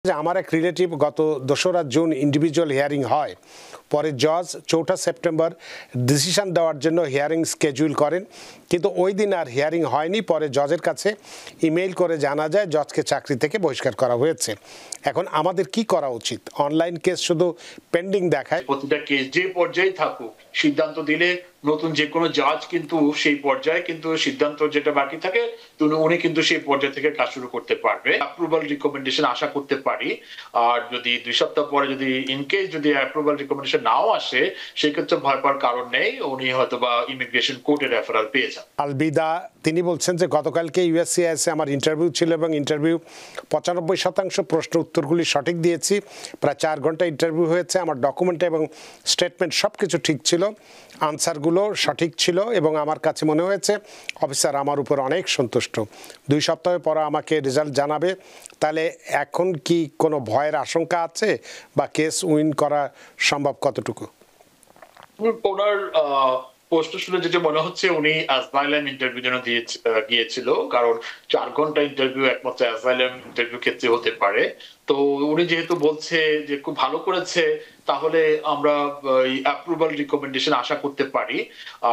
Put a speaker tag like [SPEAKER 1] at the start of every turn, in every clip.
[SPEAKER 1] যে আমার এক রিলেটিভ গত 2রা জুন ইন্ডিভিজুয়াল হিয়ারিং হয়, পরে জজ 4ঠা সেপ্টেম্বর ডিসিশন দেওয়ার জন্য হিয়ারিং স্কেজুল করেন, কিন্তু ওই দিন আর হিয়ারিং হয়নি। পরে জজের কাছে ইমেইল করে জানা যায় জজকে চাকরি থেকে বহিষ্কার করা হয়েছে। এখন আমাদের কি করা উচিত? অনলাইন কেস শুধু পেন্ডিং দেখায়।
[SPEAKER 2] প্রতিটা কেস যে পর্যায়ে থাকুক সিদ্ধান্ত দিলে নতুন যে কোনো জাজ কিন্তু সেই পর্যায়ে কিন্তু সিদ্ধান্ত যেটা বাকি থাকে উনি কিন্তু সেই পর্যায় থেকে কাজ শুরু করতে পারবে। অ্যাপ্রুভাল রিকমেন্ডেশন আশা করতে পারি। আর যদি 2 সপ্তাহ পরে যদি ইনকেস যদি অ্যাপ্রুভাল রিকমেন্ডেশন নাও আসে সেক্ষেত্রে ভয় পাওয়ার কারণ নেই, উনি হয়তো বা ইমিগ্রেশন কোর্টে রেফারাল পেয়ে যান।
[SPEAKER 1] আলবিদা তিনি বলছেন যে গতকালকে ইউএসসিআইএসে আমার ইন্টারভিউ ছিল এবং ইন্টারভিউ 95% প্রশ্ন উত্তরগুলি সঠিক দিয়েছি। প্রায় 4 ঘন্টা ইন্টারভিউ হয়েছে। আমার ডকুমেন্ট এবং স্টেটমেন্ট সব কিছু ঠিক ছিল, আনসারগুলো সঠিক ছিল এবং আমার কাছে মনে হয়েছে অফিসার আমার উপর অনেক সন্তুষ্ট। 2 সপ্তাহ পরে আমাকে রেজাল্ট জানাবে। তাহলে এখন কি কোনো ভয়ের আশঙ্কা আছে বা কেস উইন করা সম্ভব কতটুকু?
[SPEAKER 2] ওনার প্রশ্ন শুনে যেটা মনে হচ্ছে উনি অ্যাসাইলাম ইন্টারভিউ জন্য গিয়েছিল, কারণ 4 ঘন্টা ইন্টারভিউ একমাত্র অ্যাসাইলাম ইন্টারভিউ ক্ষেত্রে হতে পারে। তো উনি যেহেতু বলছে যে খুব ভালো করেছে, তাহলে আমরা অ্যাপ্রুভাল রিকমেন্ডেশন আশা করতে পারি।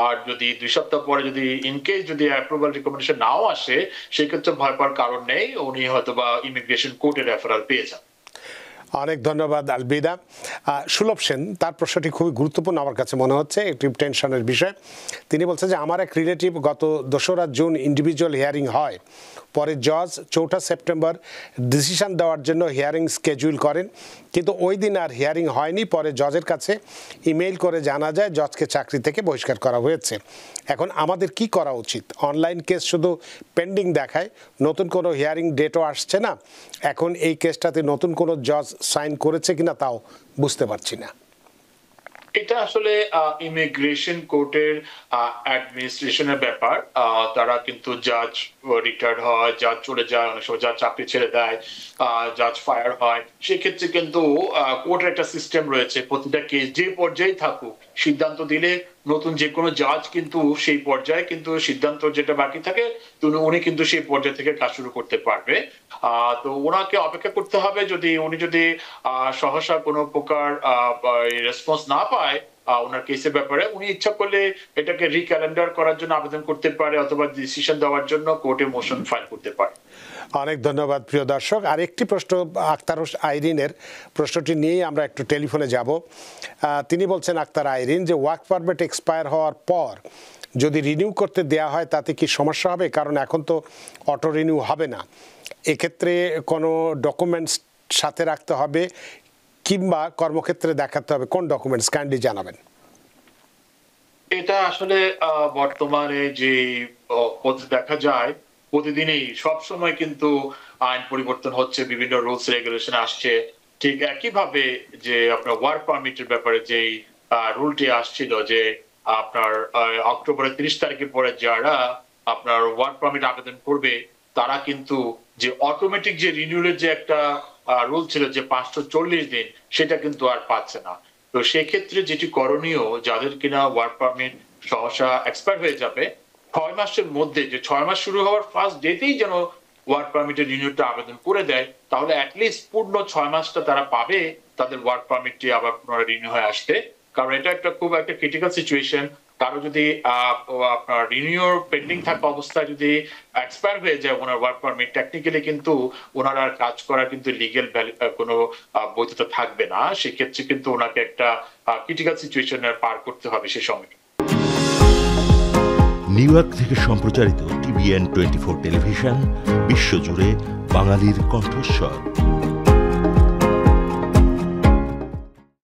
[SPEAKER 2] আর যদি 2 সপ্তাহ পরে যদি ইনকেস যদি অ্যাপ্রুভাল রিকমেন্ডেশন নাও আসে সেক্ষেত্রে ভয় পাওয়ার কারণ নেই, উনি হয়তো বা ইমিগ্রেশন কোর্টে রেফারাল পেয়ে যান।
[SPEAKER 1] অনেক ধন্যবাদ আলবিদা। সুলভ সেন তার প্রশ্নটি খুবই গুরুত্বপূর্ণ আমার কাছে মনে হচ্ছে, একটি টেনশনের বিষয়। তিনি বলছেন যে আমার এক রিলেটিভ গত 2রা জুন ইন্ডিভিজুয়াল হিয়ারিং হয়, পরে জজ 4ঠা সেপ্টেম্বর ডিসিশন দেওয়ার জন্য হিয়ারিং স্কেজুল করেন, কিন্তু ওই দিন আর হিয়ারিং হয়নি। পরে জজের কাছে ইমেইল করে জানা যায় জজকে চাকরি থেকে বহিষ্কার করা হয়েছে। এখন আমাদের কি করা উচিত? অনলাইন কেস শুধু পেন্ডিং দেখায়, নতুন কোনো হিয়ারিং ডেটও আসছে না। এখন এই কেসটাতে নতুন কোনো জজ সাইন করেছে কিনা তাও বুঝতে পারছি না।
[SPEAKER 2] এটা আসলে ইমিগ্রেশন কোর্টের অ্যাডমিনিস্ট্রেশনের ব্যাপার। তারা কিন্তু জাজ রিটায়ার্ড হয়, জাজ চলে যায়, অনেক সময় জাজ চাকরি ছেড়ে দেয়, জাজ ফায়ার হয়। সেক্ষেত্রে কিন্তু কোর্টের একটা সিস্টেম রয়েছে, প্রতিটা কেস যে পর্যায়ে থাকুক সিদ্ধান্ত দিলে নতুন যে কোনো জাজ কিন্তু সেই পর্যায়ে কিন্তু সিদ্ধান্ত যেটা বাকি থাকে উনি কিন্তু সেই পর্যায় থেকে কাজ শুরু করতে পারবে। তো ওনাকে অপেক্ষা করতে হবে। উনি যদি সহসা কোনো প্রকার রেসপন্স না পায় ওনার কেসের ব্যাপারে, উনি ইচ্ছা করলে এটাকে রিক্যালেন্ডার করার জন্য আবেদন করতে পারে অথবা ডিসিশন দেওয়ার জন্য কোর্টে মোশন ফাইল করতে পারে।
[SPEAKER 1] অনেক ধন্যবাদ প্রিয় দর্শক। আর একটি প্রশ্ন আক্তার আইরিনের, প্রশ্নটি নিয়েই আমরা একটু টেলিফোনে যাব। তিনি বলছেন আক্তার আইরিন যে ওয়ার্ক পারমিট এক্সপায়ার হওয়ার পর যদি রিনিউ করতে দেয়া হয় তাতে কি সমস্যা হবে? কারণ এখন তো অটো রিনিউ হবে না। এক্ষেত্রে কোনো ডকুমেন্টস সাথে রাখতে হবে কিংবা কর্মক্ষেত্রে দেখাতে হবে? কোন ডকুমেন্টস কাইন্ডলি জানাবেন।
[SPEAKER 2] এটা আসলে বর্তমানে যে দেখা যায় প্রতিদিনই সব সময় কিন্তু আইন পরিবর্তন হচ্ছে, বিভিন্ন রুলস রেগুলেশন আসছে। ঠিক একইভাবে যে আপনার ওয়ার্ক পারমিটের ব্যাপারে যে রুলটি আসছিল যে আপনার অক্টোবরের 30 তারিখের পরে যারা আপনার ওয়ার্ক পারমিট আবেদন করবে তারা কিন্তু যে অটোমেটিক যে রিনিউয়ালের যে একটা রুল ছিল যে 540 দিন, সেটা কিন্তু আর পাচ্ছে না। তো সেক্ষেত্রে যেটি করণীয়, যাদের কিনা ওয়ার্ক পারমিট সহসা এক্সপায়ার হয়ে যাবে 6 মাসের মধ্যে, যে 6 মাস শুরু হওয়ার ফার্স্ট ডেতেই যেন ওয়ার্ক পারমিটের রিনিউটা আবেদন করে দেয়, তাহলে অ্যাটলিস্ট পূর্ণ 6 মাসটা তারা পাবে তাদের ওয়ার্ক পারমিটটি আবার পুনরায় রিনিউ হয়ে আসতে। কারণ এটা খুব একটা ক্রিটিক্যাল সিচুয়েশন। কারো যদি আপনার রিনিউর পেন্ডিং থাকা অবস্থায় যদি এক্সপায়ার হয়ে যায় ওনার ওয়ার্ক পারমিট, টেকনিক্যালি কিন্তু ওনার আর কাজ করার কিন্তু লিগ্যাল কোনো বৈধতা থাকবে না। সেক্ষেত্রে কিন্তু ওনাকে একটা ক্রিটিক্যাল সিচুয়েশনে পার করতে হবে সে সময়।
[SPEAKER 3] নিউ ইয়র্ক থেকে সম্প্রচারিত TVN 24 টেলিভিশন বিশ্বজুড়ে বাঙালির কণ্ঠস্বর।